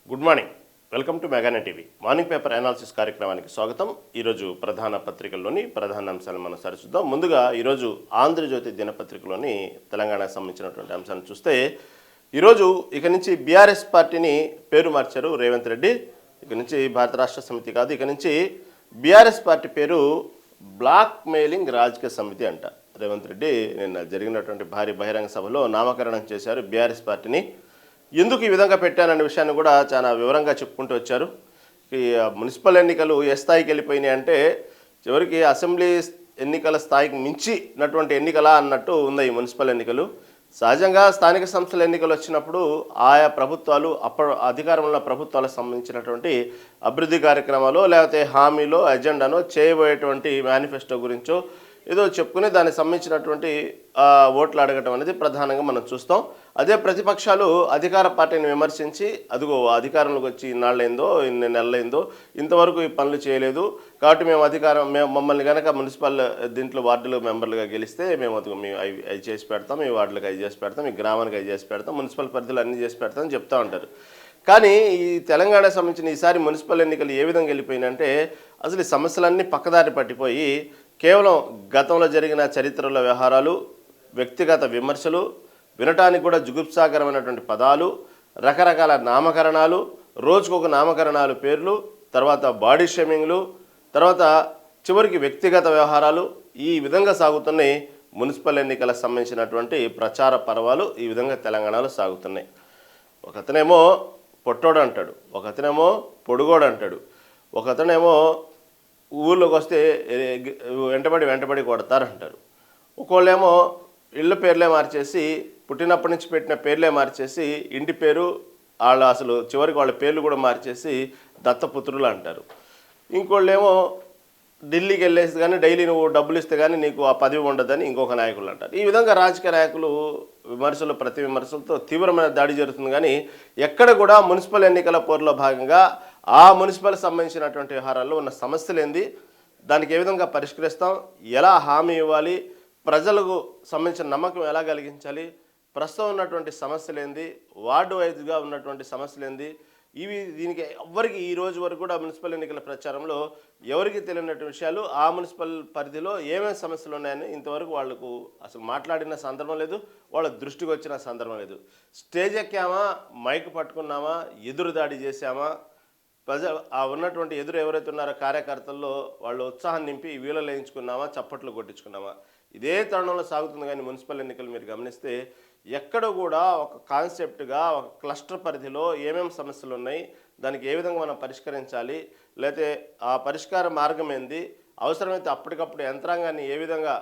Good morning. Welcome to మెగానే TV morning paper analysis కార్యక్రమానికి స్వాగతం. ఈరోజు ప్రధాన పత్రికల్లోని ప్రధాన అంశాలను మనం సరిచూద్దాం. ముందుగా ఈరోజు ఆంధ్రజ్యోతి దినపత్రికలోని తెలంగాణకు సంబంధించినటువంటి అంశాలను చూస్తే ఈరోజు ఇక నుంచి బీఆర్ఎస్ పార్టీని పేరు మార్చారు రేవంత్ రెడ్డి. ఇక నుంచి భారత రాష్ట్ర సమితి కాదు, ఇక నుంచి బీఆర్ఎస్ పార్టీ పేరు బ్లాక్ మెయిలింగ్ రాజకీయ సమితి అంట. రేవంత్ రెడ్డి నిన్న జరిగినటువంటి భారీ బహిరంగ సభలో నామకరణం చేశారు బీఆర్ఎస్ పార్టీని. ఎందుకు ఈ విధంగా పెట్టాననే విషయాన్ని కూడా చాలా వివరంగా చెప్పుకుంటూ వచ్చారు. ఈ మున్సిపల్ ఎన్నికలు ఏ స్థాయికి వెళ్ళిపోయినాయి అంటే చివరికి అసెంబ్లీ ఎన్నికల స్థాయికి మించినటువంటి ఎన్నికలా అన్నట్టు ఉంది ఈ మున్సిపల్ ఎన్నికలు. సహజంగా స్థానిక సంస్థల ఎన్నికలు వచ్చినప్పుడు ఆయా ప్రభుత్వాలు అధికారంలో ప్రభుత్వాలకు సంబంధించినటువంటి అభివృద్ధి కార్యక్రమాలు లేకపోతే హామీలో ఎజెండానో చేయబోయేటువంటి మేనిఫెస్టో గురించో ఏదో చెప్పుకుని దానికి సంబంధించినటువంటి ఓట్లు అడగటం అనేది ప్రధానంగా మనం చూస్తాం. అదే ప్రతిపక్షాలు అధికార పార్టీని విమర్శించి అదిగో అధికారంలోకి వచ్చి ఇన్నాళ్ళైందో ఇన్ని నెలలైందో ఇంతవరకు ఈ పనులు చేయలేదు కాబట్టి మేము మమ్మల్ని కనుక మున్సిపల్ దీంట్లో వార్డులు మెంబర్లుగా గెలిస్తే మేము అవి చేసి పెడతాం, ఈ వార్డులకు అవి చేసి పెడతాం, ఈ గ్రామానికి అవి చేసి పెడతాం, మున్సిపల్ పరిధిలో అన్నీ చేసి పెడతామని చెప్తా ఉంటారు. కానీ ఈ తెలంగాణకు సంబంధించిన ఈసారి మున్సిపల్ ఎన్నికలు ఏ విధంగా వెళ్ళిపోయినాయంటే అసలు ఈ సమస్యలన్నీ పక్కదారి పట్టిపోయి కేవలం గతంలో జరిగిన చరిత్రల వ్యవహారాలు, వ్యక్తిగత విమర్శలు, వినటానికి కూడా జుగుప్సాకరమైనటువంటి పదాలు, రకరకాల నామకరణాలు, రోజుకొక నామకరణాలు పేర్లు, తర్వాత బాడీ షేమింగ్లు, తర్వాత చివరికి వ్యక్తిగత వ్యవహారాలు, ఈ విధంగా సాగుతున్నాయి మున్సిపల్ ఎన్నికలకు సంబంధించినటువంటి ప్రచార పర్వాలు ఈ విధంగా తెలంగాణలో సాగుతున్నాయి. ఒకతనేమో పొట్టోడు అంటాడు, ఒకతనేమో పొడుగోడు అంటాడు, ఒకతనేమో ఊళ్ళోకి వస్తే వెంటబడి కొడతారంటారు, ఒకళ్ళేమో ఇళ్ళ పేర్లే మార్చేసి పుట్టినప్పటి నుంచి పెట్టిన పేర్లే మార్చేసి ఇంటి పేరు అసలు చివరికి వాళ్ళ పేర్లు కూడా మార్చేసి దత్తపుత్రులు అంటారు, ఇంకోళ్ళేమో ఢిల్లీకి వెళ్ళేసి కానీ డైలీ నువ్వు డబ్బులు ఇస్తే కానీ నీకు ఆ పదవి ఉండదని ఇంకొక నాయకులు అంటారు. ఈ విధంగా రాజకీయ నాయకులు ప్రతి విమర్శలతో తీవ్రమైన దాడి జరుగుతుంది. కానీ ఎక్కడ కూడా మున్సిపల్ ఎన్నికల పోరులో భాగంగా ఆ మున్సిపల్ సంబంధించినటువంటి వ్యవహారాల్లో ఉన్న సమస్యలు ఏంది, దానికి ఏ విధంగా పరిష్కరిస్తాం, ఎలా హామీ ఇవ్వాలి, ప్రజలకు సంబంధించిన నమ్మకం ఎలా కలిగించాలి, ప్రస్తుతం ఉన్నటువంటి సమస్యలు ఏంది, వార్డు వైజ్గా ఉన్నటువంటి సమస్యలు ఏంది, దీనికి ఎవరికి ఈ రోజు వరకు కూడా మున్సిపల్ ఎన్నికల ప్రచారంలో ఎవరికి తెలియనటువంటి విషయాలు, ఆ మున్సిపల్ పరిధిలో ఏమేమి సమస్యలు ఉన్నాయని ఇంతవరకు వాళ్లకు అసలు మాట్లాడిన సందర్భం లేదు, వాళ్ళ దృష్టికి వచ్చిన సందర్భం లేదు. స్టేజ్ ఎక్కామా, మైక్ పట్టుకున్నామా, ఎదురు దాడి చేశామా, ఉన్నటువంటి ఎదురు ఎవరైతే ఉన్నారో కార్యకర్తల్లో వాళ్ళు ఉత్సాహం నింపి వీళ్ళలో వేయించుకున్నామా, చప్పట్లు కొట్టించుకున్నామా, ఇదే తరుణంలో సాగుతుంది. కానీ మున్సిపల్ ఎన్నికలు మీరు గమనిస్తే ఎక్కడ కూడా ఒక కాన్సెప్ట్గా ఒక క్లస్టర్ పరిధిలో ఏమేమి సమస్యలు ఉన్నాయి, దానికి ఏ విధంగా మనం పరిష్కరించాలి, లేకపోతే ఆ పరిష్కార మార్గం ఏంది, అవసరమైతే అప్పటికప్పుడు యంత్రాంగాన్ని ఏ విధంగా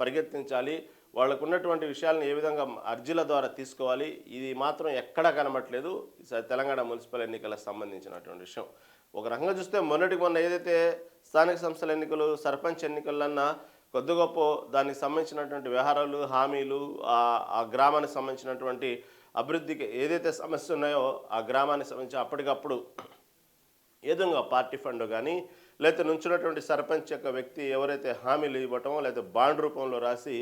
పరిగెత్తించాలి, వాళ్ళకు ఉన్నటువంటి విషయాలను ఏ విధంగా అర్జీల ద్వారా తీసుకోవాలి, ఇది మాత్రం ఎక్కడా కనబట్లేదు తెలంగాణ మున్సిపల్ ఎన్నికలకు సంబంధించినటువంటి విషయం. ఒక రకంగా చూస్తే మొన్న ఏదైతే స్థానిక సంస్థల ఎన్నికలు, సర్పంచ్ ఎన్నికలన్నా కొద్ది గొప్ప దానికి సంబంధించినటువంటి వ్యవహారాలు, హామీలు, ఆ గ్రామానికి సంబంధించినటువంటి అభివృద్ధికి ఏదైతే సమస్య ఉన్నాయో ఆ గ్రామానికి సంబంధించి అప్పటికప్పుడు ఏదైనా పార్టీ ఫండ్ కానీ లేకపోతే నుంచున్నటువంటి సర్పంచ్ యొక్క వ్యక్తి ఎవరైతే హామీలు ఇవ్వటమో లేకపోతే బాండ్ రూపంలో రాసి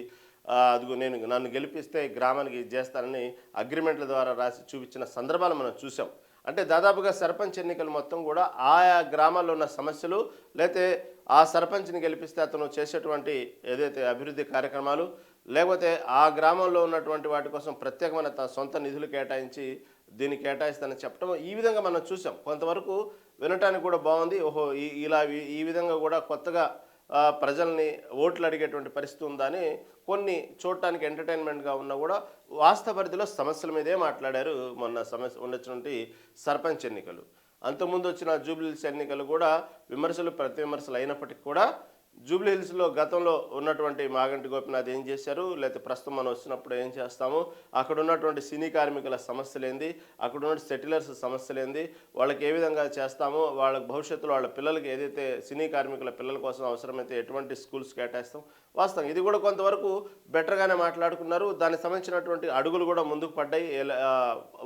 అదిగో నన్ను గెలిపిస్తే గ్రామానికి చేస్తానని అగ్రిమెంట్ల ద్వారా రాసి చూపించిన సందర్భాలు మనం చూసాం. అంటే దాదాపుగా సర్పంచ్ ఎన్నికలు మొత్తం కూడా ఆయా గ్రామాల్లో ఉన్న సమస్యలు, లేకపోతే ఆ సర్పంచ్ని గెలిపిస్తే అతను చేసేటువంటి ఏదైతే అభివృద్ధి కార్యక్రమాలు, లేకపోతే ఆ గ్రామంలో ఉన్నటువంటి వాటి కోసం ప్రత్యేకమైన తన సొంత నిధులు కేటాయించి దీన్ని కేటాయిస్తానని చెప్పడం, ఈ విధంగా మనం చూసాం. కొంతవరకు వినటానికి కూడా బాగుంది. ఈ విధంగా కూడా కొత్తగా ప్రజల్ని ఓట్లు అడిగేటువంటి పరిస్థితి ఉందని కొన్ని చూడటానికి ఎంటర్టైన్మెంట్గా ఉన్నా కూడా వాస్తవ పరిధిలో సమస్యల మీదే మాట్లాడారు. మొన్న ఉన్నటువంటి సర్పంచ్ ఎన్నికలు, అంతకుముందు వచ్చిన జూబ్లీహిల్స్ ఎన్నికలు కూడా విమర్శలు ప్రతి విమర్శలు అయినప్పటికీ కూడా జూబ్లీహిల్స్లో గతంలో ఉన్నటువంటి మాగంటి గోపినాథ్ ఏం చేశారు, లేకపోతే ప్రస్తుతం మనం వచ్చినప్పుడు ఏం చేస్తాము, అక్కడ ఉన్నటువంటి సినీ కార్మికుల సమస్యలు ఏంది, అక్కడ ఉన్న సెటిలర్స్ సమస్యలు ఏంది, వాళ్ళకి ఏ విధంగా చేస్తాము, వాళ్ళ భవిష్యత్తులో వాళ్ళ పిల్లలకి ఏదైతే సినీ కార్మికుల పిల్లల కోసం అవసరమైతే ఎటువంటి స్కూల్స్ కేటాయిస్తాం, వాస్తవం ఇది కూడా కొంతవరకు బెటర్గానే మాట్లాడుకున్నారు. దానికి సంబంధించినటువంటి అడుగులు కూడా ముందుకు పడ్డాయి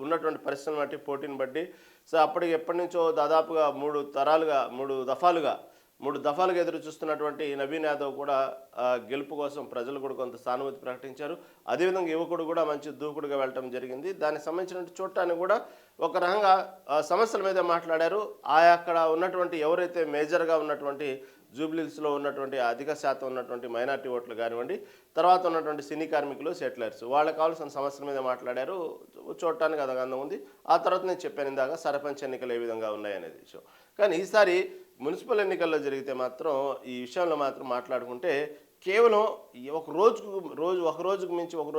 ఉన్నటువంటి పరిస్థితులను బట్టి, పోటీని బట్టి. సో అప్పటికి ఎప్పటి నుంచో దాదాపుగా 3 దఫాలుగా 3 దఫాలుగా ఎదురు చూస్తున్నటువంటి నవీన్ యాదవ్ కూడా గెలుపు కోసం ప్రజలు కూడా కొంత సానుభూతి ప్రకటించారు. అదేవిధంగా యువకుడు కూడా మంచి దూకుడుగా వెళ్ళటం జరిగింది. దానికి సంబంధించిన చూడటానికి కూడా ఒక రకంగా సమస్యల మీద మాట్లాడారు. అక్కడ ఉన్నటువంటి ఎవరైతే మేజర్గా ఉన్నటువంటి జూబ్లీహిల్స్లో ఉన్నటువంటి అధిక శాతం ఉన్నటువంటి మైనార్టీ ఓట్లు కానివ్వండి, తర్వాత ఉన్నటువంటి సినీ కార్మికులు, సెటిలర్స్ వాళ్ళకి కావాల్సిన సమస్యల మీద మాట్లాడారు. చూడటానికి అదనంగా ఉంది. ఆ తర్వాత నేను చెప్పాను ఇందాక సర్పంచ్ ఎన్నికలు ఏ విధంగా ఉన్నాయనేది విషయం. కానీ ఈసారి మున్సిపల్ ఎన్నికల్లో జరిగితే మాత్రం ఈ విషయంలో మాత్రం మాట్లాడుకుంటే కేవలం ఒక రోజుకు మించి ఒక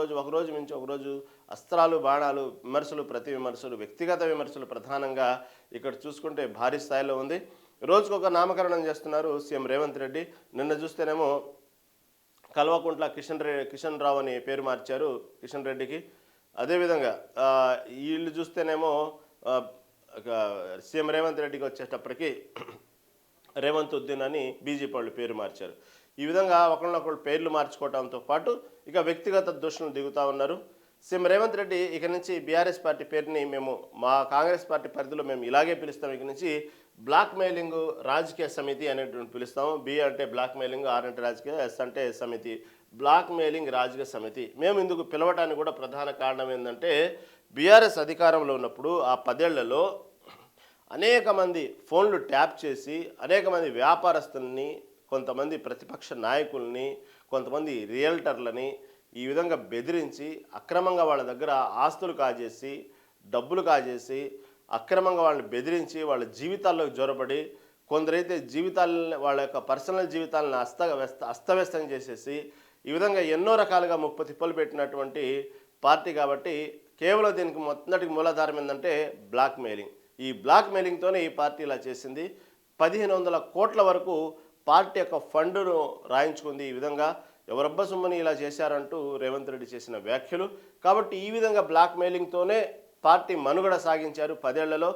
రోజు అస్త్రాలు, బాణాలు, విమర్శలు, ప్రతి విమర్శలు, వ్యక్తిగత విమర్శలు ప్రధానంగా ఇక్కడ చూసుకుంటే భారీ స్థాయిలో ఉంది. రోజుకొక నామకరణం చేస్తున్నారు సీఎం రేవంత్ రెడ్డి. నిన్న చూస్తేనేమో కల్వకుంట్ల కిషన్ రావు అని పేరు మార్చారు కిషన్ రెడ్డికి. అదేవిధంగా వీళ్ళు చూస్తేనేమో సీఎం రేవంత్ రెడ్డికి వచ్చేటప్పటికి రేవంత్ ఉద్దీన్ అని బీజేపీ వాళ్ళు పేరు మార్చారు. ఈ విధంగా ఒకళ్ళనొకళ్ళు పేర్లు మార్చుకోవడంతో పాటు ఇక వ్యక్తిగత దూషణలు దిగుతూ ఉన్నారు. సీఎం రేవంత్ రెడ్డి ఇక నుంచి బీఆర్ఎస్ పార్టీ పేరుని మేము మా కాంగ్రెస్ పార్టీ పరిధిలో మేము ఇలాగే పిలుస్తాం. ఇక నుంచి బ్లాక్ మెయిలింగ్ రాజకీయ సమితి అనేటువంటి పిలుస్తాము. బి అంటే బ్లాక్ మెయిలింగ్, ఆర్ అంటే రాజకీయ, ఎస్ అంటే సమితి. బ్లాక్ మెయిలింగ్ రాజకీయ సమితి మేము ఇందుకు పిలవటానికి కూడా ప్రధాన కారణం ఏంటంటే బీఆర్ఎస్ అధికారంలో ఉన్నప్పుడు ఆ 10 ఏళ్లలో అనేక మంది ఫోన్లు ట్యాప్ చేసి అనేక మంది వ్యాపారస్తుల్ని, కొంతమంది ప్రతిపక్ష నాయకుల్ని, కొంతమంది రియల్టర్లని ఈ విధంగా బెదిరించి అక్రమంగా వాళ్ళ దగ్గర ఆస్తులు కాజేసి, డబ్బులు కాజేసి, అక్రమంగా వాళ్ళని బెదిరించి వాళ్ళ జీవితాల్లోకి జొరబడి, కొందరైతే జీవితాలని వాళ్ళ యొక్క పర్సనల్ జీవితాలను అస్తవ్యస్తం చేసేసి ఈ విధంగా ఎన్నో రకాలుగా ముప్పు తిప్పలు పెట్టినటువంటి పార్టీ. కాబట్టి కేవలం దీనికి మొదటి మూలాధారం ఏంటంటే బ్లాక్ మెయిలింగ్. ఈ బ్లాక్ మెయిలింగ్తోనే ఈ పార్టీ ఇలా చేసింది. 1500 కోట్ల వరకు పార్టీ యొక్క ఫండును రాయించుకుంది. ఈ విధంగా ఎవరబ్బ సొమ్ముని ఇలా చేశారంటూ రేవంత్ రెడ్డి చేసిన వ్యాఖ్యలు. కాబట్టి ఈ విధంగా బ్లాక్ మెయిలింగ్తోనే పార్టీ మనుగడ సాగించారు 10 ఏళ్లలో.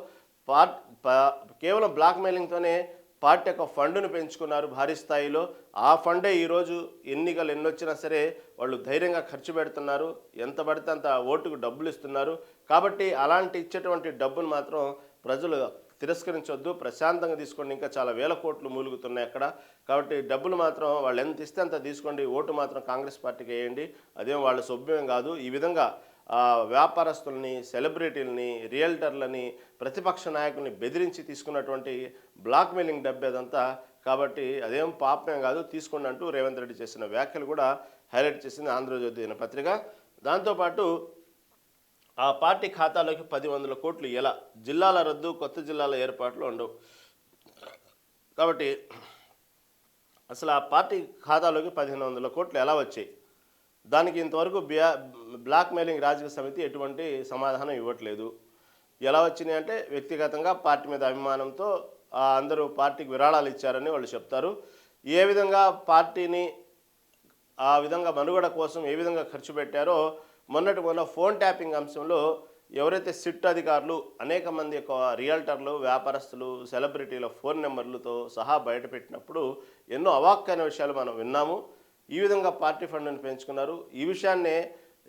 కేవలం బ్లాక్ మెయిలింగ్తోనే పార్టీ యొక్క ఫండును పెంచుకున్నారు భారీ స్థాయిలో. ఆ ఫండే ఈరోజు ఎన్నికలు ఎన్నొచ్చినా సరే వాళ్ళు ధైర్యంగా ఖర్చు పెడుతున్నారు. ఎంత పడితే అంత ఓటుకు డబ్బులు ఇస్తున్నారు. కాబట్టి అలాంటి ఇచ్చేటువంటి డబ్బును మాత్రం ప్రజలు తిరస్కరించొద్దు, ప్రశాంతంగా తీసుకోండి. ఇంకా చాలా వేల కోట్లు మూలుగుతున్నాయి అక్కడ. కాబట్టి డబ్బులు మాత్రం వాళ్ళు ఎంత ఇస్తే అంత తీసుకోండి, ఓటు మాత్రం కాంగ్రెస్ పార్టీకి వేయండి, అదేం వాళ్ళ సొభ్యం కాదు. ఈ విధంగా వ్యాపారస్తుల్ని, సెలబ్రిటీలని, రియల్టర్లని, ప్రతిపక్ష నాయకుల్ని బెదిరించి తీసుకున్నటువంటి బ్లాక్ మెయిలింగ్ డబ్బు అదంతా. కాబట్టి అదేం పాపం కాదు, తీసుకోండి అంటూ రేవంత్ రెడ్డి చేసిన వ్యాఖ్యలు కూడా హైలైట్ చేసింది ఆంధ్రజ్యోతి దినపత్రిక. దాంతోపాటు ఆ పార్టీ ఖాతాలోకి 10,000 కోట్లు ఎలా, జిల్లాల రద్దు, కొత్త జిల్లాల ఏర్పాట్లు ఉండవు. కాబట్టి అసలు ఆ పార్టీ ఖాతాలోకి 1,500 కోట్లు ఎలా వచ్చాయి, దానికి ఇంతవరకు బ్లాక్ మెయిలింగ్ రాజకీయ సమితి ఎటువంటి సమాధానం ఇవ్వట్లేదు. ఎలా వచ్చినాయి అంటే వ్యక్తిగతంగా పార్టీ మీద అభిమానంతో అందరూ పార్టీకి విరాళాలు ఇచ్చారని వాళ్ళు చెప్తారు. ఏ విధంగా పార్టీని ఆ విధంగా మనుగడ కోసం ఏ విధంగా ఖర్చు పెట్టారో మొన్న ఫోన్ ట్యాపింగ్ అంశంలో ఎవరైతే సిట్ అధికారులు అనేక మంది యొక్క రియల్టర్లు, వ్యాపారస్తులు, సెలబ్రిటీల ఫోన్ నెంబర్లతో సహా బయటపెట్టినప్పుడు ఎన్నో అవాక్కైన విషయాలు మనం విన్నాము. ఈ విధంగా పార్టీ ఫండ్ని పెంచుకున్నారు. ఈ విషయాన్నే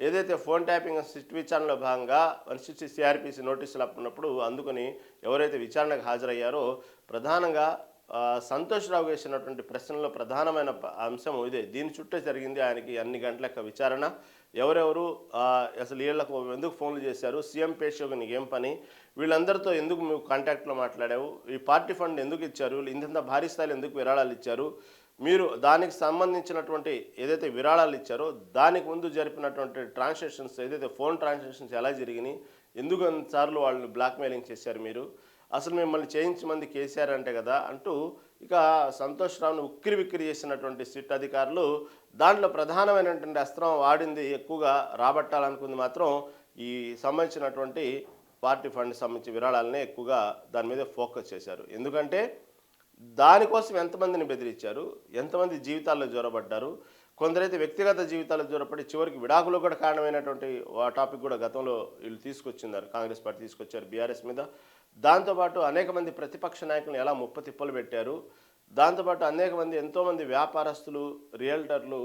ఏదైతే ఫోన్ ట్యాపింగ్ సిట్ విచారణలో భాగంగా 160 సిఆర్పిసి నోటీసులు అప్పున్నప్పుడు అందుకని ఎవరైతే విచారణకు హాజరయ్యారో ప్రధానంగా సంతోష్ రావు చేసినటువంటి ప్రశ్నలో ప్రధానమైన అంశం ఇదే. దీని చుట్టే జరిగింది ఆయనకి అన్ని గంటల యొక్క విచారణ. ఎవరెవరు అసలు వీళ్ళకు ఎందుకు ఫోన్లు చేశారు, సీఎం పేషోకి నీకు ఏం పని, వీళ్ళందరితో ఎందుకు నువ్వు కాంటాక్ట్లో మాట్లాడావు, ఈ పార్టీ ఫండ్ ఎందుకు ఇచ్చారు, ఇంత భారీ స్థాయిలో ఎందుకు విరాళాలు ఇచ్చారు, మీరు దానికి సంబంధించినటువంటి ఏదైతే విరాళాలు ఇచ్చారో దానికి ముందు జరిపినటువంటి ట్రాన్సాక్షన్స్ ఏదైతే ఫోన్ ట్రాన్సాక్షన్స్ ఎలా జరిగినాయి, ఎందుకు అన్నిసార్లు వాళ్ళు బ్లాక్మెయిలింగ్ చేశారు, మీరు అసలు మిమ్మల్ని చేయించమంది కేసీఆర్ అంటే కదా అంటూ ఇక సంతోష్ రావును ఉక్కిరి విక్కిరి చేసినటువంటి సిట్ అధికారులు దాంట్లో ప్రధానమైనటువంటి అస్త్రం వాడింది ఎక్కువగా రాబట్టాలనుకుంది మాత్రం ఈ సంబంధించినటువంటి పార్టీ ఫండ్ సంబంధించి విరాళాలనే ఎక్కువగా దాని మీద ఫోకస్ చేశారు. ఎందుకంటే దానికోసం ఎంతమందిని బెదిరించారు, ఎంతమంది జీవితాల్లో జ్వరబడ్డారు, కొందరైతే వ్యక్తిగత జీవితాల్లో జ్వరపడి చివరికి విడాకులు కూడా కారణమైనటువంటి టాపిక్ కూడా గతంలో వీళ్ళు తీసుకొచ్చిందారు, కాంగ్రెస్ పార్టీ తీసుకొచ్చారు బీఆర్ఎస్ మీద. దాంతోపాటు అనేక మంది ప్రతిపక్ష నాయకులను ఎలా ముప్ప తిప్పలు పెట్టారు. దాంతోపాటు అనేక మంది ఎంతోమంది వ్యాపారస్తులు, రియల్టర్లు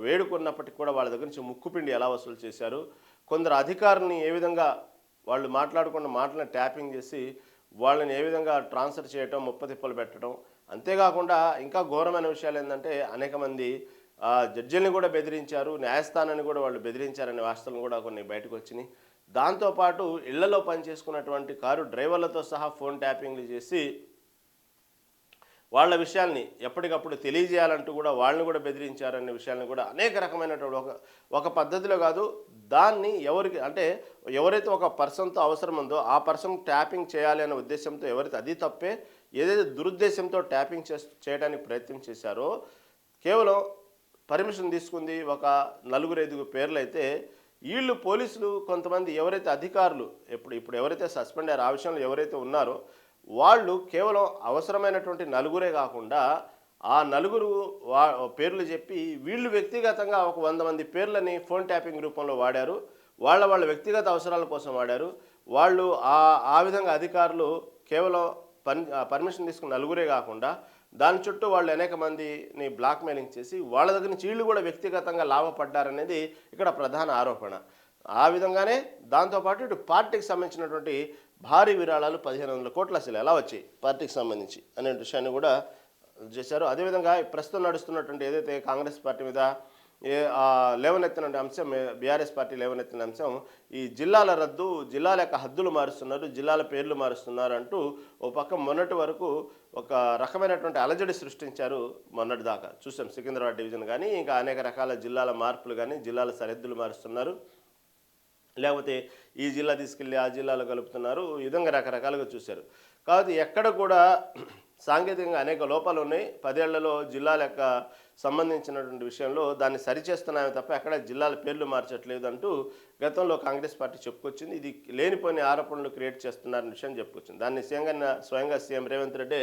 వేడుకున్నప్పటికీ కూడా వాళ్ళ దగ్గర నుంచి ముక్కుపిండి ఎలా వసూలు చేశారు. కొందరు అధికారులని ఏ విధంగా వాళ్ళు మాట్లాడకుండా మాటలను ట్యాపింగ్ చేసి వాళ్ళని ఏ విధంగా ట్రాన్స్ఫర్ చేయటం, ముప్ప తిప్పలు పెట్టడం, అంతేకాకుండా ఇంకా ఘోరమైన విషయాలు ఏంటంటే అనేక మంది జడ్జిల్ని కూడా బెదిరించారు, న్యాయస్థానాన్ని కూడా వాళ్ళు బెదిరించారనే వార్తలు కూడా కొన్ని బయటకు వచ్చినాయి. దాంతోపాటు ఇళ్లలో పనిచేసుకున్నటువంటి కారు డ్రైవర్లతో సహా ఫోన్ ట్యాపింగ్లు చేసి వాళ్ళ విషయాల్ని ఎప్పటికప్పుడు తెలియజేయాలంటూ కూడా వాళ్ళని కూడా బెదిరించారనే విషయాన్ని కూడా అనేక రకమైనటువంటి ఒక పద్ధతిలో కాదు, దాన్ని ఎవరికి అంటే ఎవరైతే ఒక పర్సన్తో అవసరం ఉందో ఆ పర్సన్ ట్యాపింగ్ చేయాలి అనే ఉద్దేశంతో ఎవరైతే అది తప్పే, ఏదైతే దురుద్దేశంతో ట్యాపింగ్ చేయడానికి ప్రయత్నం చేశారో కేవలం పర్మిషన్ తీసుకుంది ఒక 4-5 పేర్లు అయితే వీళ్ళు పోలీసులు కొంతమంది ఎవరైతే అధికారులు ఇప్పుడు ఎవరైతే సస్పెండ్ అయ్యారో ఆ విషయంలో ఎవరైతే ఉన్నారో వాళ్ళు కేవలం అవసరమైనటువంటి నలుగురే కాకుండా ఆ నలుగురు పేర్లు చెప్పి వీళ్ళు వ్యక్తిగతంగా ఒక 100 మంది పేర్లని ఫోన్ ట్యాపింగ్ రూపంలో వాడారు. వాళ్ళ వ్యక్తిగత అవసరాల కోసం వాడారు. వాళ్ళు ఆ విధంగా అధికారులు కేవలం పర్మిషన్ తీసుకున్న నలుగురే కాకుండా దాని చుట్టూ వాళ్ళు అనేక మందిని బ్లాక్మెయిలింగ్ చేసి వాళ్ళ దగ్గర నుంచి వీళ్ళు కూడా వ్యక్తిగతంగా లాభపడ్డారనేది ఇక్కడ ప్రధాన ఆరోపణ. ఆ విధంగానే దాంతోపాటు ఇటు పార్టీకి సంబంధించినటువంటి భారీ విరాళాలు 1500 కోట్లు అసలు ఎలా వచ్చాయి పార్టీకి సంబంధించి అనే విషయాన్ని కూడా చేశారు. అదేవిధంగా ప్రస్తుతం నడుస్తున్నటువంటి ఏదైతే కాంగ్రెస్ పార్టీ మీద లేవనెత్తిన అంశం, బీఆర్ఎస్ పార్టీ లేవనెత్తిన అంశం ఈ జిల్లాల రద్దు, జిల్లాల యొక్క హద్దులు మారుస్తున్నారు, జిల్లాల పేర్లు మారుస్తున్నారు అంటూ ఓ పక్క మొన్నటి వరకు ఒక రకమైనటువంటి అలజడి సృష్టించారు. మొన్నటి దాకా చూసాం సికింద్రాబాద్ డివిజన్ కానీ ఇంకా అనేక రకాల జిల్లాల మార్పులు కానీ జిల్లాల సరిహద్దులు మారుస్తున్నారు, లేకపోతే ఈ జిల్లా తీసుకెళ్ళి ఆ జిల్లాలో కలుపుతున్నారు, ఈ విధంగా రకరకాలుగా చూశారు. కాబట్టి ఎక్కడ కూడా సాంకేతికంగా అనేక లోపాలు ఉన్నాయి. 10 ఏళ్లలో జిల్లాల యొక్క సంబంధించినటువంటి విషయంలో దాన్ని సరిచేస్తున్నామే తప్ప ఎక్కడ జిల్లాల పేర్లు మార్చట్లేదు అంటూ గతంలో కాంగ్రెస్ పార్టీ చెప్పుకొచ్చింది. ఇది లేనిపోయిన ఆరోపణలు క్రియేట్ చేస్తున్నారనే విషయం చెప్పుకొచ్చింది. దాన్ని స్వయంగా సీఎం రేవంత్ రెడ్డి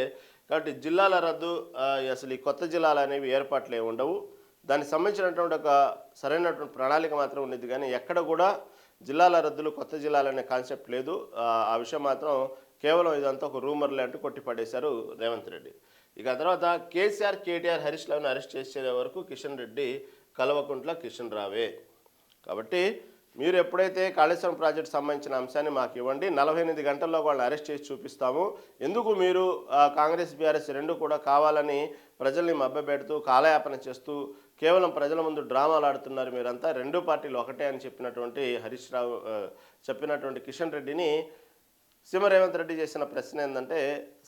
కాబట్టి జిల్లాల రద్దు అసలు ఈ కొత్త జిల్లాలు అనేవి ఏర్పాట్లు ఏమి ఉండవు, దానికి సంబంధించినటువంటి ఒక సరైనటువంటి ప్రణాళిక మాత్రం ఉండేది, కానీ ఎక్కడ కూడా జిల్లాల రద్దులు కొత్త జిల్లాలు అనే కాన్సెప్ట్ లేదు. ఆ విషయం మాత్రం కేవలం ఇదంతా ఒక రూమర్లే అంటూ కొట్టిపడేశారు రేవంత్ రెడ్డి. ఇక తర్వాత కేసీఆర్, కేటీఆర్, హరీష్ రావుని అరెస్ట్ చేసే వరకు కిషన్ రెడ్డి, కల్వకుంట్ల కిషన్ రావే. కాబట్టి మీరు ఎప్పుడైతే కాళేశ్వరం ప్రాజెక్టు సంబంధించిన అంశాన్ని మాకు ఇవ్వండి, 48 గంటల్లో వాళ్ళని అరెస్ట్ చేసి చూపిస్తాము. ఎందుకు మీరు కాంగ్రెస్ బీఆర్ఎస్ రెండు కూడా కావాలని ప్రజల్ని మభ్యపెడుతూ కాలయాపన చేస్తూ కేవలం ప్రజల ముందు డ్రామాలు ఆడుతున్నారు, మీరంతా రెండు పార్టీలు ఒకటే అని చెప్పినటువంటి హరీష్ రావు చెప్పినటువంటి కిషన్ రెడ్డిని సీఎం రేవంత్ రెడ్డి చేసిన ప్రశ్న ఏంటంటే,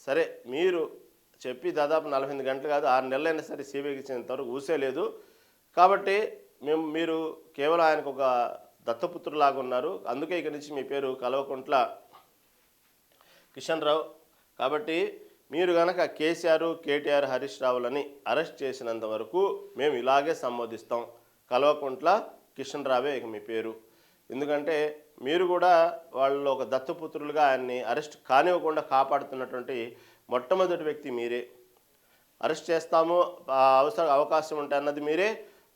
సరే మీరు చెప్పి దాదాపు 48 గంటలు కాదు 6 నెలలైనా సరే సిబిఐకి ఇచ్చేంతవరకు ఊసేలేదు, కాబట్టి మీరు కేవలం ఆయనకు ఒక దత్తపుత్రులాగా ఉన్నారు, అందుకే ఇక నుంచి మీ పేరు కల్వకుంట్ల కిషన్ రావు, కాబట్టి మీరు కనుక కేసీఆర్, కేటీఆర్, హరీష్ రావులని అరెస్ట్ చేసినంత వరకు మేము ఇలాగే సంబోధిస్తాం, కల్వకుంట్ల కిషన్ రావే ఇక మీ పేరు. ఎందుకంటే మీరు కూడా వాళ్ళు ఒక దత్తపుత్రులుగా ఆయన్ని అరెస్ట్ కానివ్వకుండా కాపాడుతున్నటువంటి మొట్టమొదటి వ్యక్తి మీరే. అరెస్ట్ చేస్తాము అవకాశం ఉంటే అన్నది మీరే,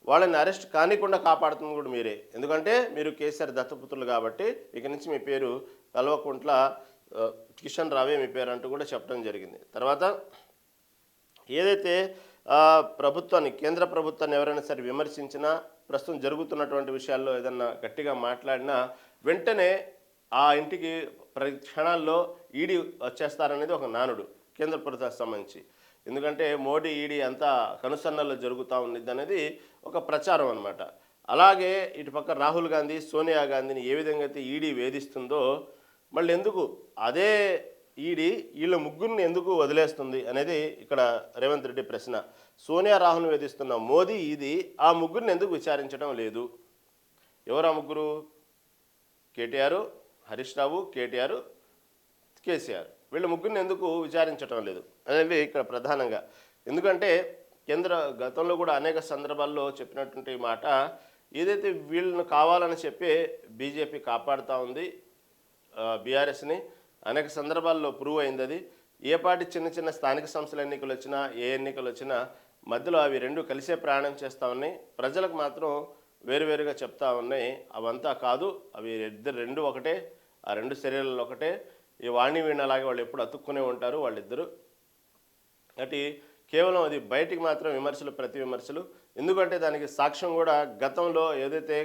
వాళ్ళని అరెస్ట్ కానికుండా కాపాడుతుంది కూడా మీరే. ఎందుకంటే మీరు కేసీఆర్ దత్తపుత్రులు కాబట్టి ఇక నుంచి మీ పేరు కల్వకుంట్ల కిషన్ రావే మీ పేరు అంటూ కూడా చెప్పడం జరిగింది. తర్వాత ఏదైతే ప్రభుత్వాన్ని, కేంద్ర ప్రభుత్వాన్ని ఎవరైనా సరే విమర్శించినా, ప్రస్తుతం జరుగుతున్నటువంటి విషయాల్లో ఏదన్నా గట్టిగా మాట్లాడినా వెంటనే ఆ ఇంటికి ప్రతి క్షణాల్లో ఈడీ వచ్చేస్తారనేది ఒక నానుడు కేంద్ర ప్రభుత్వానికి సంబంధించి. ఎందుకంటే మోడీ ఈడీ అంతా కనుసన్నల్లో జరుగుతూ ఉన్నది అనేది ఒక ప్రచారం అనమాట. అలాగే ఇటుపక్క రాహుల్ గాంధీ, సోనియా గాంధీని ఏ విధంగా అయితే ఈడీ వేధిస్తుందో మళ్ళీ ఎందుకు అదే ఈడీ వీళ్ళ ముగ్గురిని ఎందుకు వదిలేస్తుంది అనేది ఇక్కడ రేవంత్ రెడ్డి ప్రశ్న. సోనియా, రాహుల్ని వేధిస్తున్న మోదీ, ఈడీ ఆ ముగ్గురిని ఎందుకు విచారించడం లేదు? ఎవరు ఆ ముగ్గురు? కేటీఆర్, హరీష్ రావు, కేటీఆర్, కేసీఆర్, వీళ్ళ ముగ్గురిని ఎందుకు విచారించడం లేదు అనేది ఇక్కడ ప్రధానంగా. ఎందుకంటే గతంలో కూడా అనేక సందర్భాల్లో చెప్పినటువంటి మాట, ఏదైతే వీళ్ళను కావాలని చెప్పి బీజేపీ కాపాడుతూ ఉంది బీఆర్ఎస్ని, అనేక సందర్భాల్లో ప్రూవ్ అయింది. అది ఏ పార్టీ చిన్న చిన్న స్థానిక సంస్థల ఎన్నికలు వచ్చినా, ఏ ఎన్నికలు వచ్చినా మధ్యలో అవి రెండు కలిసే ప్రయాణం చేస్తూ ఉన్నాయి. ప్రజలకు మాత్రం వేరువేరుగా చెప్తా ఉన్నాయి, అవంతా కాదు, అవి రెండు ఒకటే, ఆ రెండు శరీరాలు ఒకటే, ఈ వాణి వీణలాగే వాళ్ళు ఎప్పుడు అతుక్కునే ఉంటారు వాళ్ళిద్దరు. అంటే కేవలం అది బయటికి మాత్రం విమర్శలు, ప్రతి విమర్శలు. ఎందుకంటే దానికి సాక్ష్యం కూడా గతంలో ఏదైతే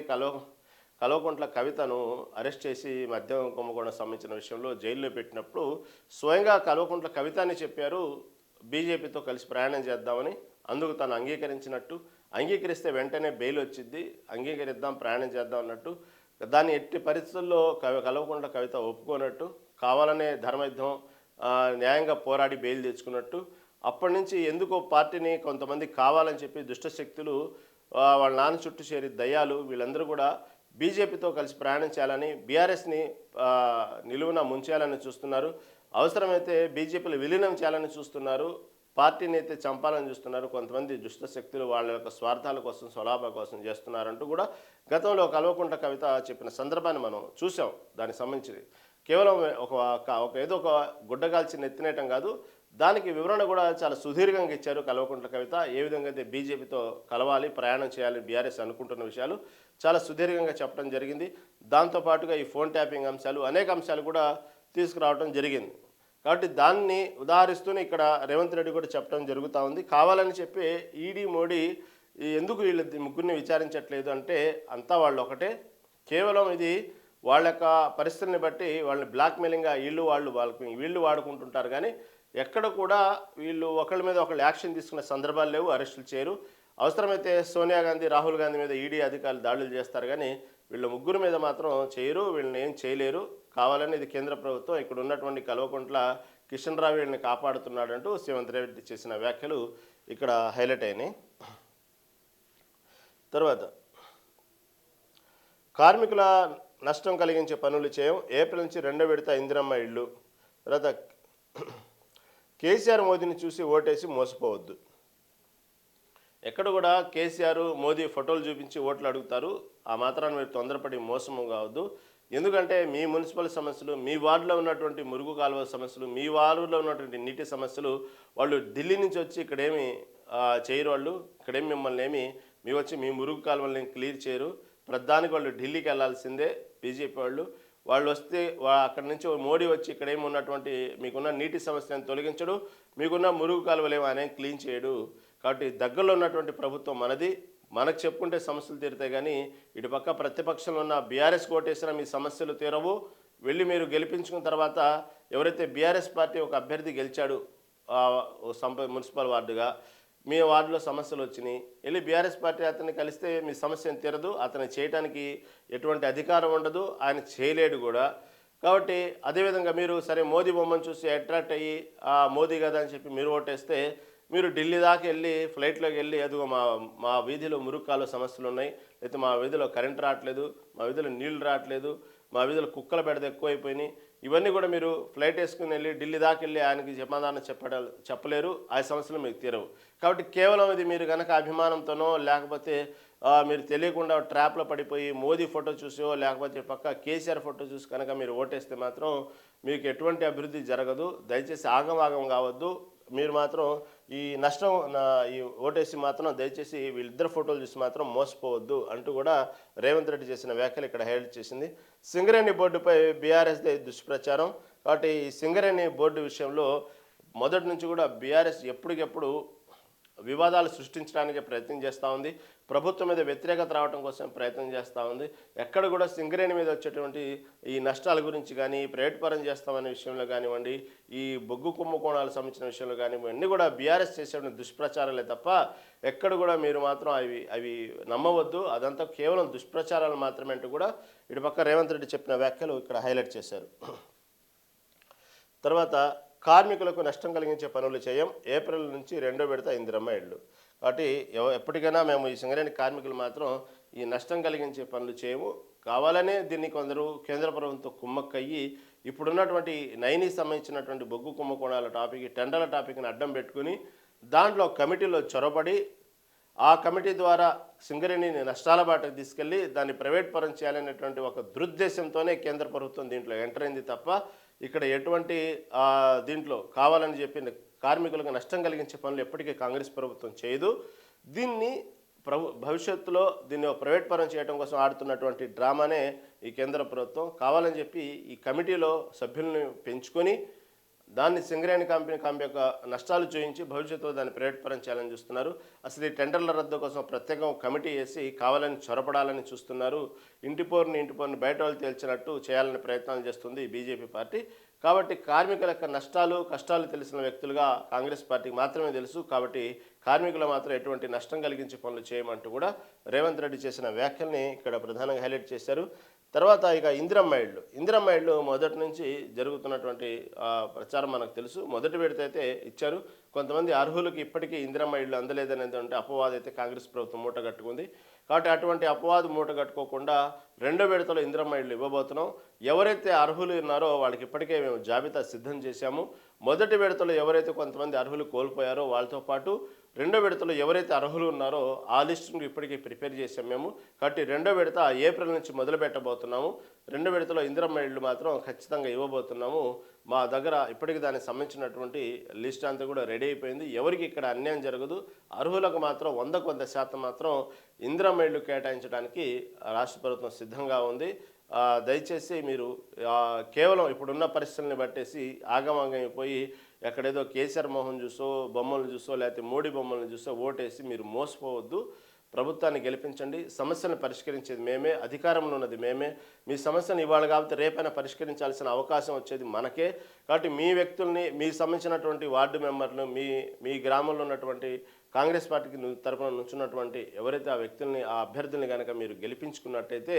కల్వకుంట్ల కవితను అరెస్ట్ చేసి మద్యం కుంభకోణం సంబంధించిన విషయంలో జైల్లో పెట్టినప్పుడు స్వయంగా కల్వకుంట్ల కవిత అని చెప్పారు బీజేపీతో కలిసి ప్రయాణం చేద్దామని అందుకు తను అంగీకరించినట్టు, అంగీకరిస్తే వెంటనే బెయిల్ వచ్చింది, అంగీకరిద్దాం ప్రయాణం చేద్దాం అన్నట్టు, దాన్ని ఎట్టి పరిస్థితుల్లో కలవకుండా కవిత ఒప్పుకోనట్టు, కావాలనే ధర్మయుద్ధం న్యాయంగా పోరాడి బెయిల్ తెచ్చుకున్నట్టు, అప్పటి నుంచి ఎందుకో పార్టీని కొంతమంది కావాలని చెప్పి దుష్టశక్తులు వాళ్ళ నాన్న చుట్టూ చేరి దయ్యాలు వీళ్ళందరూ కూడా బీజేపీతో కలిసి ప్రయాణం చేయాలని, బీఆర్ఎస్ని నిలువున ముంచేయాలని చూస్తున్నారు. అవసరమైతే బీజేపీలో విలీనం చేయాలని చూస్తున్నారు. పార్టీని అయితే చంపాలని చూస్తున్నారు. కొంతమంది దుష్ట శక్తులు వాళ్ళ యొక్క స్వార్థాల కోసం, స్వలాభ కోసం చేస్తున్నారంటూ కూడా గతంలో కల్వకుంట్ల కవిత చెప్పిన సందర్భాన్ని మనం చూసాం. దానికి సంబంధించి కేవలం ఏదో ఒక గుడ్డగాల్చి నెత్తినేయటం కాదు, దానికి వివరణ కూడా చాలా సుదీర్ఘంగా ఇచ్చారు కల్వకుంట్ల కవిత. ఏ విధంగా అయితే బీజేపీతో కలవాలి, ప్రయాణం చేయాలి బీఆర్ఎస్ అనుకుంటున్న విషయాలు చాలా సుదీర్ఘంగా చెప్పడం జరిగింది. దాంతోపాటుగా ఈ ఫోన్ ట్యాపింగ్ అంశాలు, అనేక అంశాలు కూడా తీసుకురావడం జరిగింది. కాబట్టి దాన్ని ఉదాహరిస్తూనే ఇక్కడ రేవంత్ రెడ్డి కూడా చెప్పడం జరుగుతూ ఉంది. కావాలని చెప్పి ఈడీ మోడీ ఎందుకు వీళ్ళ ముగ్గురిని విచారించట్లేదు అంటే అంతా వాళ్ళు ఒకటే, కేవలం ఇది వాళ్ళ యొక్క పరిస్థితుల్ని బట్టి వాళ్ళని బ్లాక్మెయిలింగ్గా వీళ్ళు వాడుకుంటుంటారు. కానీ ఎక్కడ కూడా వీళ్ళు ఒకళ్ళ మీద ఒకళ్ళు యాక్షన్ తీసుకునే సందర్భాలు లేవు, అరెస్టులు చేయరు. అవసరమైతే సోనియా గాంధీ, రాహుల్ గాంధీ మీద ఈడీ అధికారులు దాడులు చేస్తారు, కానీ వీళ్ళ ముగ్గురు మీద మాత్రం చేయరు, వీళ్ళని ఏం చేయలేరు. కావాలని ఇది కేంద్ర ప్రభుత్వం, ఇక్కడ ఉన్నటువంటి కల్వకుంట్ల కిషన్ రావు వీళ్ళని కాపాడుతున్నాడంటూ రేవంత్ రెడ్డి చేసిన వ్యాఖ్యలు ఇక్కడ హైలైట్ అయినాయి. తర్వాత కార్మికుల నష్టం కలిగించే పనులు చేయం, ఏప్రిల్ నుంచి 2వ విడత ఇందిరమ్మ ఇళ్ళు. తర్వాత కేసీఆర్ మోదీని చూసి ఓటేసి మోసపోవద్దు. ఎక్కడ కూడా కేసీఆర్ మోదీ ఫోటోలు చూపించి ఓట్లు అడుగుతారు, ఆ మాత్రాన్ని మీరు తొందరపడి మోసము కావద్దు. ఎందుకంటే మీ మున్సిపల్ సమస్యలు, మీ వార్డులో ఉన్నటువంటి మురుగు కాలువ సమస్యలు, మీ వార్డులో ఉన్నటువంటి నీటి సమస్యలు వాళ్ళు ఢిల్లీ నుంచి వచ్చి ఇక్కడేమి చేయరు. వాళ్ళు ఇక్కడేమి మిమ్మల్ని మీ వచ్చి మీ మురుగు కాలువల్ని క్లియర్ చేయరు. ప్రధానికి వాళ్ళు ఢిల్లీకి వెళ్ళాల్సిందే బీజేపీ వాళ్ళు వస్తే అక్కడి నుంచి మోడీ వచ్చి ఇక్కడేమి ఉన్నటువంటి మీకున్న నీటి సమస్యను తొలగించడు, మీకున్న మురుగు కాలువలేమో ఆయన క్లీన్ చేయడు. కాబట్టి దగ్గరలో ఉన్నటువంటి ప్రభుత్వం మనది, మనకు చెప్పుకుంటే సమస్యలు తీరుతాయి. కానీ ఇటుపక్క ప్రతిపక్షంలో ఉన్న బీఆర్ఎస్ కోటేసిన మీ సమస్యలు తీరవు. వెళ్ళి మీరు గెలిపించుకున్న తర్వాత ఎవరైతే బీఆర్ఎస్ పార్టీ ఒక అభ్యర్థి గెలిచాడు మున్సిపల్ వార్డుగా, మీ వార్డులో సమస్యలు వచ్చినాయి, వెళ్ళి బీఆర్ఎస్ పార్టీ అతన్ని కలిస్తే మీ సమస్యను తీరదు, అతను చేయడానికి ఎటువంటి అధికారం ఉండదు, ఆయన చేయలేడు కూడా. కాబట్టి అదేవిధంగా మీరు సరే మోదీ బొమ్మను చూసి అట్రాక్ట్ అయ్యి మోదీ కదా అని చెప్పి మీరు ఓటేస్తే, మీరు ఢిల్లీ దాకా వెళ్ళి ఫ్లైట్లోకి వెళ్ళి అదిగో మా వీధిలో మురుగు కాలువ సమస్యలు ఉన్నాయి, లేకపోతే మా వీధిలో కరెంట్ రావట్లేదు, మా వీధిలో నీళ్లు రావట్లేదు, మా వీధిలో కుక్కల బెడద ఎక్కువైపోయినాయి, ఇవన్నీ కూడా మీరు ఫ్లైట్ వేసుకుని వెళ్ళి ఢిల్లీ దాకా వెళ్ళి ఆయనకి సమాధానం చెప్పలేరు, ఆ సమస్యలు మీకు తీరవు. కాబట్టి కేవలం ఇది మీరు కనుక అభిమానంతోనో లేకపోతే మీరు తెలియకుండా ట్రాప్లో పడిపోయి మోదీ ఫోటో చూసో లేకపోతే పక్క కేసీఆర్ ఫోటో చూసి కనుక మీరు ఓటేస్తే మాత్రం మీకు ఎటువంటి అభివృద్ధి జరగదు. దయచేసి ఆగం కావద్దు. మీరు మాత్రం ఈ నష్టం ఈ ఓటేసి మాత్రం దయచేసి వీళ్ళిద్దరు ఫోటోలు చూసి మాత్రం మోసపోవద్దు అంటూ కూడా రేవంత్ రెడ్డి చేసిన వ్యాఖ్యలు ఇక్కడ హైలైట్ చేసింది. సింగరేణి బోర్డుపై బీఆర్ఎస్దే దుష్ప్రచారం. కాబట్టి ఈ సింగరేణి బోర్డు విషయంలో మొదటి నుంచి కూడా బీఆర్ఎస్ ఎప్పటికెప్పుడు వివాదాలు సృష్టించడానికి ప్రయత్నం చేస్తూ ఉంది, ప్రభుత్వం మీద వ్యతిరేకత రావడం కోసం ప్రయత్నం చేస్తూ ఉంది. ఎక్కడ కూడా సింగరేణి మీద వచ్చేటువంటి ఈ నష్టాల గురించి కానీ, ప్రైవేట్ పరం చేస్తామనే విషయంలో కానివ్వండి, ఈ బొగ్గు కుంభకోణాలకు సంబంధించిన విషయంలో కానివ్వండి, అన్నీ కూడా బీఆర్ఎస్ చేసేటువంటి దుష్ప్రచారాలే తప్ప ఎక్కడ కూడా మీరు మాత్రం అవి నమ్మవద్దు, అదంతా కేవలం దుష్ప్రచారాలు మాత్రమే అంటూ కూడా ఇటుపక్క రేవంత్ రెడ్డి చెప్పిన వ్యాఖ్యలు ఇక్కడ హైలైట్ చేశారు. తర్వాత కార్మికులకు నష్టం కలిగించే పనులు చేయం, ఏప్రిల్ నుంచి 2వ విడత ఇందిరమ్మ ఇళ్ళు. కాబట్టి ఎప్పటికైనా మేము ఈ సింగరేణి కార్మికులు మాత్రం ఈ నష్టం కలిగించే పనులు చేయము, కావాలనే దీన్ని కొందరు కేంద్ర ప్రభుత్వంతో కుమ్మక్కయ్యి ఇప్పుడున్నటువంటి నైనికి సంబంధించినటువంటి బొగ్గు కుంభకోణాల టాపిక్, టెండర్ల టాపిక్ని అడ్డం పెట్టుకుని దాంట్లో కమిటీలో చొరబడి ఆ కమిటీ ద్వారా సింగరేణిని నష్టాల బాటకు తీసుకెళ్ళి దాన్ని ప్రైవేట్ పరం చేయాలనేటువంటి ఒక దురుద్దేశంతోనే కేంద్ర ప్రభుత్వం దీంట్లో ఎంటర్ అయింది తప్ప ఇక్కడ ఎటువంటి దీంట్లో కావాలని చెప్పి కార్మికులకు నష్టం కలిగించే పనులు ఎప్పటికీ కాంగ్రెస్ ప్రభుత్వం చేయదు. దీన్ని భవిష్యత్తులో దీన్ని ప్రైవేట్ పరం చేయడం కోసం ఆడుతున్నటువంటి డ్రామానే ఈ కేంద్ర ప్రభుత్వం. కావాలని చెప్పి ఈ కమిటీలో సభ్యులను పెంచుకొని దాన్ని సింగరేణి కంపెనీ యొక్క నష్టాలు చూపించి భవిష్యత్తులో దాన్ని ప్రైవేట్ పరం చేయాలని చూస్తున్నారు. అసలు ఈ టెండర్ల రద్దు కోసం ప్రత్యేకం కమిటీ వేసి కావాలని చొరపడాలని చూస్తున్నారు. ఇంటి పోరుని బయట వాళ్ళు తేల్చినట్టు చేయాలని ప్రయత్నాలు చేస్తుంది ఈ బీజేపీ పార్టీ. కాబట్టి కార్మికుల యొక్క నష్టాలు కష్టాలు తెలిసిన వ్యక్తులుగా కాంగ్రెస్ పార్టీకి మాత్రమే తెలుసు. కాబట్టి కార్మికులు మాత్రం ఎటువంటి నష్టం కలిగించే పనులు చేయమంటూ కూడా రేవంత్ రెడ్డి చేసిన వ్యాఖ్యల్ని ఇక్కడ ప్రధానంగా హైలైట్ చేశారు. తర్వాత ఇక ఇందిరమ్మ ఇళ్ళు మొదటి నుంచి జరుగుతున్నటువంటి ప్రచారం మనకు తెలుసు. మొదటి విడత అయితే ఇచ్చారు. కొంతమంది అర్హులకు ఇప్పటికీ ఇందిరమ్మ ఇళ్ళు అందలేదనేది అపవాదం అయితే కాంగ్రెస్ ప్రభుత్వం మూట కట్టుకుంది. కాబట్టి అటువంటి అపవాదు మూట కట్టుకోకుండా రెండో విడతలో ఇందిరమ్మ ఇళ్ళు ఇవ్వబోతున్నాం. ఎవరైతే అర్హులు ఉన్నారో వాళ్ళకి ఇప్పటికే మేము జాబితా సిద్ధం చేశాము. మొదటి విడతలో ఎవరైతే కొంతమంది అర్హులు కోల్పోయారో వాళ్ళతో పాటు రెండో విడతలో ఎవరైతే అర్హులు ఉన్నారో ఆ లిస్టును ఇప్పటికీ ప్రిపేర్ చేసాం మేము. కాబట్టి రెండో విడత ఏప్రిల్ నుంచి మొదలు పెట్టబోతున్నాము. రెండో విడతలో ఇందిరమ్మ ఇళ్ళు మాత్రం ఖచ్చితంగా ఇవ్వబోతున్నాము. మా దగ్గర ఇప్పటికి దానికి సంబంధించినటువంటి లిస్ట్ అంతా కూడా రెడీ అయిపోయింది. ఎవరికి ఇక్కడ అన్యాయం జరగదు. అర్హులకు మాత్రం 100% మాత్రం ఇందిరమ్మ ఇళ్ళు కేటాయించడానికి రాష్ట్ర ప్రభుత్వం సిద్ధంగా ఉంది. దయచేసి మీరు కేవలం ఇప్పుడున్న పరిస్థితుల్ని బట్టేసి ఆగమాగమైపోయి ఎక్కడేదో కేసీఆర్ మోహన్ చూసో బొమ్మలను చూసో లేకపోతే మోడీ బొమ్మలను చూసో ఓటేసి మీరు మోసపోవద్దు. ప్రభుత్వాన్ని గెలిపించండి. సమస్యలను పరిష్కరించేది మేమే, అధికారంలో ఉన్నది మేమే. మీ సమస్యను ఇవాళ కాబట్టి రేపైనా పరిష్కరించాల్సిన అవకాశం వచ్చేది మనకే. కాబట్టి మీ వ్యక్తుల్ని, మీకు సంబంధించినటువంటి వార్డు మెంబర్లు, మీ గ్రామంలో ఉన్నటువంటి కాంగ్రెస్ పార్టీకి తరపున నుంచున్నటువంటి ఎవరైతే ఆ వ్యక్తుల్ని, ఆ అభ్యర్థుల్ని కనుక మీరు గెలిపించుకున్నట్టయితే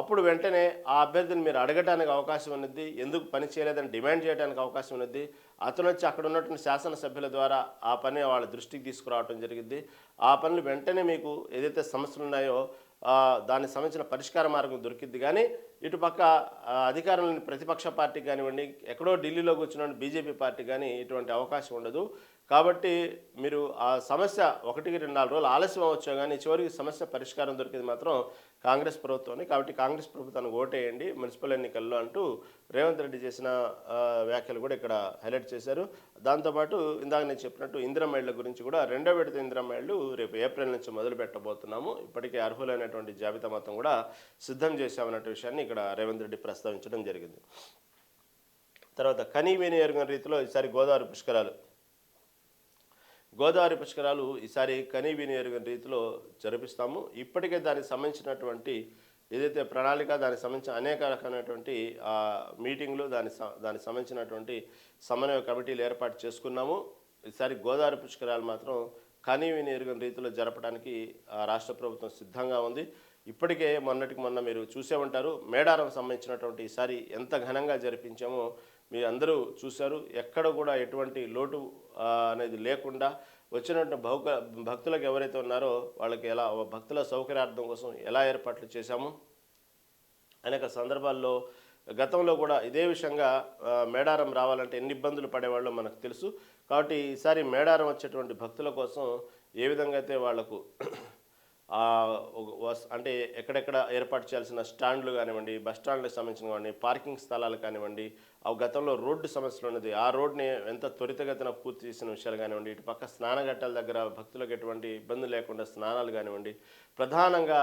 అప్పుడు వెంటనే ఆ అభ్యర్థిని మీరు అడగటానికి అవకాశం ఉన్నది. ఎందుకు పని చేయలేదని డిమాండ్ చేయడానికి అవకాశం ఉన్నది. అతను వచ్చి అక్కడ ఉన్నటువంటి శాసనసభ్యుల ద్వారా ఆ పని వాళ్ళ దృష్టికి తీసుకురావడం జరిగింది. ఆ పనులు వెంటనే మీకు ఏదైతే సమస్యలు ఉన్నాయో దానికి సంబంధించిన పరిష్కార మార్గం దొరికిద్ది. కానీ ఇటుపక్క అధికారంలోని ప్రతిపక్ష పార్టీకి కానివ్వండి, ఎక్కడో ఢిల్లీలో కూర్చున్న బీజేపీ పార్టీ కానీ ఇటువంటి అవకాశం ఉండదు. కాబట్టి మీరు ఆ సమస్య 1-2 రోజులు ఆలస్యం అవ్వచ్చు, కానీ చివరికి సమస్య పరిష్కారం దొరికేది మాత్రం కాంగ్రెస్ ప్రభుత్వాన్ని. కాబట్టి కాంగ్రెస్ ప్రభుత్వానికి ఓటేయండి మున్సిపల్ ఎన్నికల్లో అంటూ రేవంత్ రెడ్డి చేసిన వ్యాఖ్యలు కూడా ఇక్కడ హైలైట్ చేశారు. దాంతోపాటు ఇందాక నేను చెప్పినట్టు ఇందిరమ్మ ఇళ్ల గురించి కూడా రెండో విడత ఇందిరమ్మ ఇళ్ళు రేపు ఏప్రిల్ నుంచి మొదలు పెట్టబోతున్నాము. ఇప్పటికే అర్హులైనటువంటి జాబితా మొత్తం కూడా సిద్ధం చేశామన్నట్టు విషయాన్ని ఇక్కడ రేవంత్ రెడ్డి ప్రస్తావించడం జరిగింది. తర్వాత కనీ విని ఎరుగని రీతిలో ఈసారి గోదావరి పుష్కరాలు ఈసారి కనీ విని ఎరుగని రీతిలో జరిపిస్తాము. ఇప్పటికే దానికి సంబంధించినటువంటి ఏదైతే ప్రణాళిక, దానికి సంబంధించిన అనేక రకమైనటువంటి మీటింగ్లు, దానికి సంబంధించినటువంటి సమన్వయ కమిటీలు ఏర్పాటు చేసుకున్నాము. ఈసారి గోదావరి పుష్కరాలు మాత్రం కనీ విని ఎరుగని రీతిలో జరపడానికి రాష్ట్ర ప్రభుత్వం సిద్ధంగా ఉంది. ఇప్పటికే మొన్న మీరు చూసే ఉంటారు. మేడారం సంబంధించినటువంటి ఈసారి ఎంత ఘనంగా జరిపించామో మీరు అందరూ చూశారు. ఎక్కడ కూడా ఎటువంటి లోటు అనేది లేకుండా వచ్చినటువంటి భక్తులకు ఎవరైతే ఉన్నారో వాళ్ళకి ఎలా భక్తుల సౌకర్యార్థం కోసం ఎలా ఏర్పాట్లు చేశాము అనేక సందర్భాల్లో గతంలో కూడా ఇదే విషయంగా మేడారం రావాలంటే ఎన్ని ఇబ్బందులు పడేవాళ్ళో మనకు తెలుసు. కాబట్టి ఈసారి మేడారం వచ్చేటువంటి భక్తుల కోసం ఏ విధంగా అయితే వాళ్లకు అంటే ఎక్కడెక్కడ ఏర్పాటు చేయాల్సిన స్టాండ్లు కానివ్వండి, బస్ స్టాండ్లకు సంబంధించిన కానివ్వండి, పార్కింగ్ స్థలాలు కానివ్వండి, గతంలో రోడ్డు సమస్యలు ఉన్నది, ఆ రోడ్ని ఎంత త్వరితగతిన పూర్తి చేసిన విషయాలు కానివ్వండి, ఇటు పక్క స్నానఘట్టాల దగ్గర భక్తులకు ఎటువంటి ఇబ్బంది లేకుండా స్నానాలు కానివ్వండి, ప్రధానంగా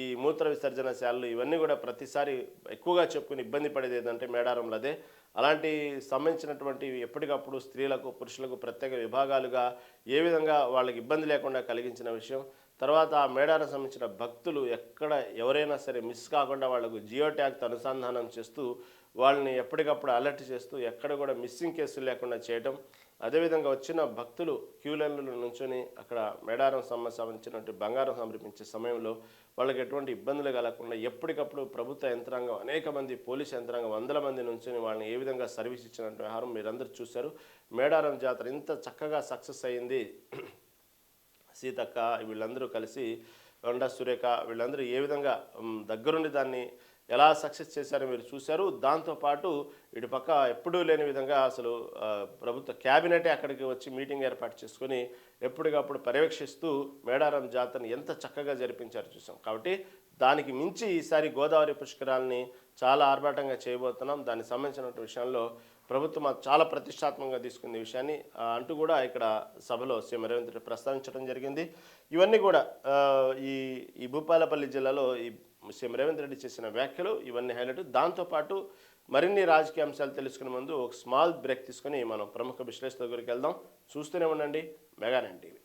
ఈ మూత్ర విసర్జనశాలలు ఇవన్నీ కూడా ప్రతిసారి ఎక్కువగా చెప్పుకుని ఇబ్బంది పడేది ఏంటంటే మేడారంలో అదే. అలాంటి సంబంధించినటువంటి ఎప్పటికప్పుడు స్త్రీలకు పురుషులకు ప్రత్యేక విభాగాలుగా ఏ విధంగా వాళ్ళకి ఇబ్బంది లేకుండా కలిగించిన విషయం. తర్వాత ఆ మేడారం సంబంధించిన భక్తులు ఎక్కడ ఎవరైనా సరే మిస్ కాకుండా వాళ్లకు జియో ట్యాగ్తో అనుసంధానం చేస్తూ వాళ్ళని ఎప్పటికప్పుడు అలర్ట్ చేస్తూ ఎక్కడ కూడా మిస్సింగ్ కేసులు లేకుండా చేయడం. అదేవిధంగా వచ్చిన భక్తులు క్యూ లైన్లలో నుంచొని అక్కడ మేడారం సంబంధించినటువంటి బంగారం సమర్పించే సమయంలో వాళ్ళకి ఎటువంటి ఇబ్బందులు కలగకుండా ఎప్పటికప్పుడు ప్రభుత్వ యంత్రాంగం, అనేక మంది పోలీస్ యంత్రాంగం, 100 మంది నుంచొని వాళ్ళని ఏ విధంగా సర్వీస్ ఇచ్చినటువంటి వ్యవహారం మీరందరూ చూశారు. మేడారం జాతర ఇంత చక్కగా సక్సెస్ అయ్యింది. సీతక్క వీళ్ళందరూ కలిసి, కొండా సురేఖ వీళ్ళందరూ ఏ విధంగా దగ్గరుండి దాన్ని ఎలా సక్సెస్ చేశారో మీరు చూశారు. దాంతోపాటు ఇటు పక్క ఎప్పుడూ లేని విధంగా అసలు ప్రభుత్వ క్యాబినెటే అక్కడికి వచ్చి మీటింగ్ ఏర్పాటు చేసుకొని ఎప్పటికప్పుడు పర్యవేక్షిస్తూ మేడారం జాతరని ఎంత చక్కగా జరిపించారో చూసాం. కాబట్టి దానికి మించి ఈసారి గోదావరి పుష్కరాలని చాలా ఆర్భాటంగా చేయబోతున్నాం. దానికి సంబంధించిన విషయంలో ప్రభుత్వం చాలా ప్రతిష్టాత్మకంగా తీసుకునే విషయాన్ని అంటూ కూడా ఇక్కడ సభలో సీఎం రేవంత్ రెడ్డి ప్రస్తావించడం జరిగింది. ఇవన్నీ కూడా ఈ భూపాలపల్లి జిల్లాలో ఈ సీఎం రేవంత్ రెడ్డి చేసిన వ్యాఖ్యలు ఇవన్నీ హైలైట్. దాంతోపాటు మరిన్ని రాజకీయ అంశాలు తెలుసుకునే ముందు ఒక స్మాల్ బ్రేక్ తీసుకొని మనం ప్రముఖ విశ్లేషకుల దగ్గరికి వెళ్దాం. చూస్తూనే ఉండండి మెగా 9 టీవీ.